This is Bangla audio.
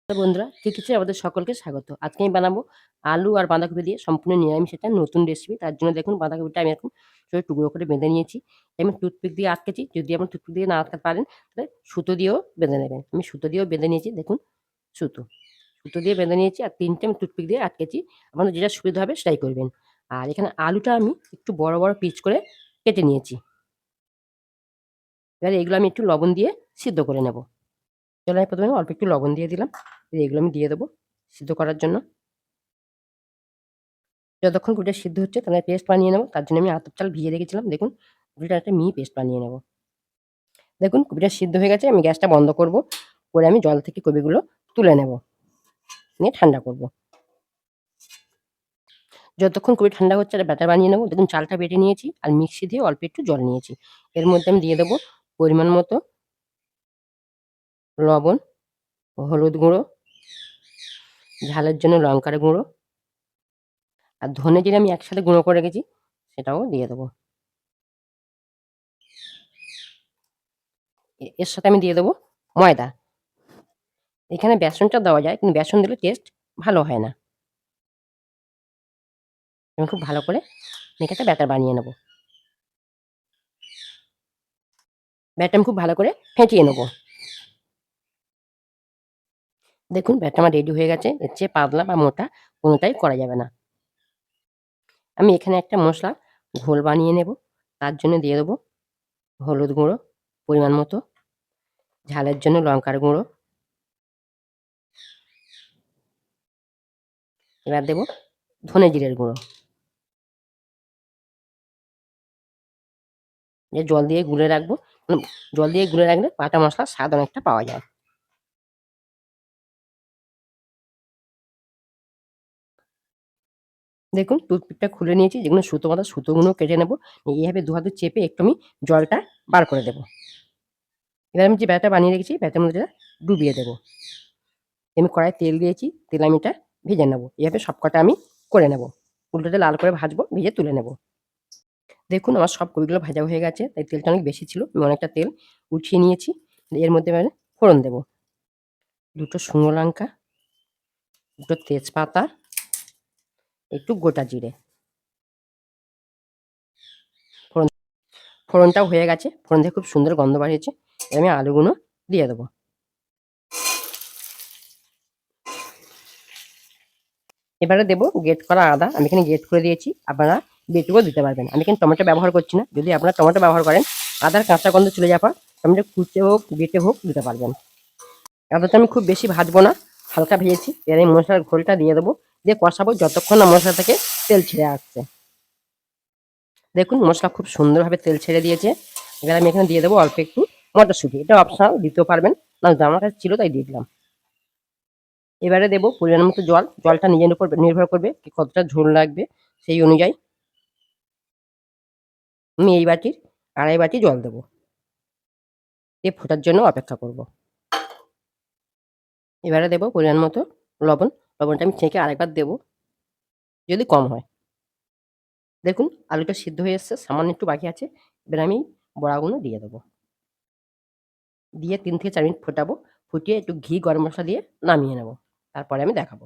তো বন্ধুরা, ঠিক আছে আমাদের সকলকে স্বাগত। আজকে আমি বানাবো আলু আর বাঁধাকপি দিয়ে সম্পূর্ণ নিরামিষ একটা নতুন রেসিপি। তার জন্য দেখুন বাঁধাকপিটা আমি এরকম ছোট টুকরো করে বেঁধে নিয়েছি। আমি টুথপিক দিয়ে আটকেছি। যদি আপনি টুথপিক দিয়ে না আটকাতে পারেন তাহলে সুতো দিয়েও বেঁধে নেবেন। আমি সুতো দিয়েও বেঁধে নিয়েছি দেখুন সুতো। সুতো দিয়ে বেঁধে নিয়েছি আর ৩ টে আমি টুথপিক দিয়ে আটকেছি। আপনাদের যেটা সুবিধা হবে সেটাই করবেন। আর এখানে আলুটা আমি একটু বড়, বড় পিস করে কেটে নিয়েছি। এবার এগুলো আমি একটু লবণ দিয়ে সিদ্ধ করে নেব। চলো আমি ১ম এ অল্প একটু লবণ দিয়ে দিলাম। এগুলো আমি দিয়ে দেবো সিদ্ধ করার জন্য। যতক্ষণ গুড়টা সিদ্ধ হচ্ছে তাহলে পেস্ট বানিয়ে নেব। তার জন্য আমি আতপ চাল ভিজিয়ে রেখেছিলাম। দেখুন গুড়টা একটা মিহি পেস্ট বানিয়ে নেব। দেখুন কপিটা সিদ্ধ হয়ে গেছে। আমি গ্যাসটা বন্ধ করব। করে আমি জল থেকে কপিগুলো তুলে নেব। নিয়ে ঠান্ডা করব। যতক্ষণ কপি ঠান্ডা হচ্ছে একটা ব্যাটার বানিয়ে নেব। দেখুন চালটা বেটে নিয়েছি আর মিক্সি দিয়ে অল্প একটু জল নিয়েছি। এর মধ্যে আমি দিয়ে দেবো পরিমাণ মতো লবণ, হলুদ গুঁড়ো, ঝালের জন্য লঙ্কার গুঁড়ো আর ধনে জিরে আমি একসাথে গুঁড়ো করে রেখেছি সেটাও দিয়ে দেবো। এর সাথে আমি দিয়ে দেবো ময়দা। এখানে বেসনটা দেওয়া যায় কিন্তু বেসন দিলে টেস্ট ভালো হয় না। আমি খুব ভালো করে মেখে একটা ব্যাটার বানিয়ে নেব। ব্যাটার আমি খুব ভালো করে ফেটিয়ে নেব। দেখুন ব্যাটার আমার রেডি হয়ে গেছে। এর চেয়ে পাতলা বা মোটা কোনোটাই করা যাবে না। আমি এখানে একটা মশলা ঘোল বানিয়ে নেব। তার জন্য দিয়ে দেবো হলুদ গুঁড়ো পরিমাণ মতো, ঝালের জন্য লঙ্কার গুঁড়ো, এবার দেবো ধনে জিরের গুঁড়ো। যে জল দিয়ে গুলে রাখবো, জল দিয়ে গুলে রাখলে বাটা মশলার স্বাদ অনেকটা পাওয়া যায়। দেখুন টুথপিকটা খুলে নিয়েছি। যেগুলো সুতো বাঁধা সুতোগুলো কেটে নেব। এইভাবে দু হাতে চেপে একটু আমি জলটা বার করে দেবো। এবার আমি যে ব্যাটার বানিয়ে রেখেছি ব্যাটার মধ্যে ডুবিয়ে দেবো। আমি কড়াইয়ে তেল দিয়েছি। তেলে আমি এটা ভেজে নেব। এভাবে সবকটা আমি করে নেব। উল্টোতে লাল করে ভাজবো, ভেজে তুলে নেব। দেখুন আমার সব কপিগুলো ভাজা হয়ে গেছে। তাই তেলটা অনেক বেশি ছিল। আমি অনেকটা তেল উঠিয়ে নিয়েছি। এর মধ্যে এবারে ফোড়ন দেব। ২ টো শুকনো লঙ্কা, ২ টো তেজপাতা, একটু গোটা জিরে। ফোড়ন ফোড়নটাও হয়ে গেছে। ফোড়ন থেকে খুব সুন্দর গন্ধ বাড়িয়েছে। এবার আমি আলুগুলো দিয়ে দেবো। এবারে দেবো গ্রেট করা আদা। আমি এখানে গ্রেট করে দিয়েছি। আপনারা বেটেও দিতে পারবেন। আমি এখানে টমেটো ব্যবহার করছি না। যদি আপনারা টমেটো ব্যবহার করেন আদার কাঁচা গন্ধ চলে যাওয়ার পর টমেটো কুচে হোক বেটে হোক দিতে পারবেন। আদাটা আমি খুব বেশি ভাজবো না, হালকা ভেজেছি। এর এই মশলার ঘোলটা দিয়ে দেবো। দিয়ে কষাবো যতক্ষণ না মশলা থেকে তেল ছেড়ে আসছে। দেখুন মশলা খুব সুন্দরভাবে তেল ছেড়ে দিয়েছে। এবার আমি এখানে দিয়ে দেবো অল্প একটু মটরশুঁটি। এটা অপশনাল, দিতেও পারবেন না, আমার কাছে ছিল তাই দিয়ে দিলাম। এবারে দেবো পরিমাণ মতো জল। জলটা নিজের উপর নির্ভর করবে কতটা ঝোল লাগবে সেই অনুযায়ী। আমি এই বাটির ২.৫ বাটি জল দেবো। দিয়ে ফোটার জন্য অপেক্ষা করব। এবারে দেবো পরিমাণ মতো লবণ। লবণটা আমি ছেঁকে আরেকবার দেবো যদি কম হয়। দেখুন আলুটা সিদ্ধ হয়ে এসছে, সামান্য একটু বাকি আছে। এবার আমি বড়াগুলো দিয়ে দেবো। দিয়ে ৩ থেকে ৪ মিনিট ফোটাবো। ফুটিয়ে একটু ঘি গরম মশলা দিয়ে নামিয়ে নেব। তারপরে আমি দেখাবো।